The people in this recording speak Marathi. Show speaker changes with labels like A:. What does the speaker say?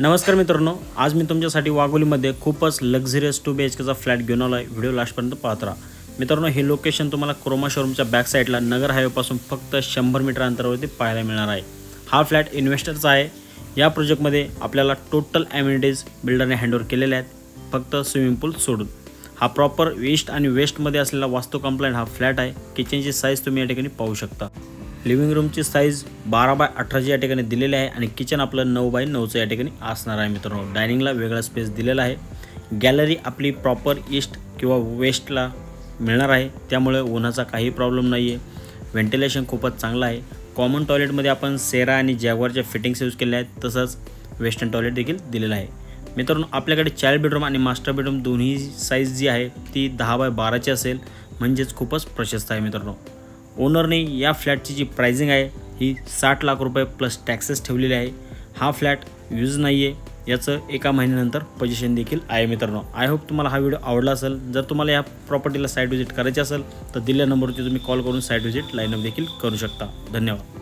A: नमस्कार मित्रांनो, आज मी तुमच्यासाठी वाघोलीमध्ये खूपच लक्झरियस 2 BHKचा फ्लॅट घेऊन आलो आहे। व्हिडिओ लास्टपर्यंत पाहत राहा। मित्रांनो, हे लोकेशन तुम्हाला क्रोमा शोरूमच्या बॅक साईडला नगर हायवेपासून फक्त 100 मीटर अंतरावरती पाहायला मिळणार आहे। हा फ्लॅट इन्व्हेस्टरचा आहे। या प्रोजेक्टमध्ये आपल्याला टोटल ॲम्युनिटीज बिल्डरने हँडओव्हर केलेले आहेत, फक्त स्विमिंग पूल सोडून। हा प्रॉपर ईस्ट आणि वेस्टमध्ये असलेला वास्तू कंप्लायंट हा फ्लॅट आहे। किचनची साईज तुम्ही या ठिकाणी पाहू शकता। लिव्हिंग रूमची साईज 12x18 या ठिकाणी दिलेली आहे आणि किचन आपलं 9x9 या ठिकाणी असणार आहे। मित्रांनो, डायनिंगला वेगळा स्पेस दिलेला आहे। गॅलरी आपली प्रॉपर ईस्ट किंवा वेस्टला मिळणार आहे, त्यामुळे उन्हाचा काही प्रॉब्लेम नाही आहे। व्हेंटिलेशन खूपच चांगलं आहे। कॉमन टॉयलेटमध्ये आपण सेरा आणि जॅग्वारच्या फिटिंग्स यूज केल्या आहेत, तसंच वेस्टर्न टॉयलेट देखील दिलेलं आहे। मित्रांनो, आपल्याकडे चाइल्ड बेडरूम आणि मास्टर बेडरूम दोन्ही साईज जी आहे ती 10x12ची असेल, म्हणजेच खूपच प्रशस्त आहे। मित्रांनो, ओनरने या फ्लॅटची जी प्राइसिंग आहे ही 60 लाख रुपये प्लस टॅक्सेस ठेवलेले आहे। हा फ्लॅट यूज नाही आहे, याचं 1 महिन्यानंतर पोझिशन देखील आहे। मित्रांनो, आय होप तुम्हाला हा व्हिडिओ आवडला असेल। जर तुम्हाला या प्रॉपर्टीला साईट व्हिजिट करायची असेल तर दिलेल्या नंबरवरती तुम्ही कॉल करून साईट व्हिजिट लाईनअप देखील करू शकता। धन्यवाद।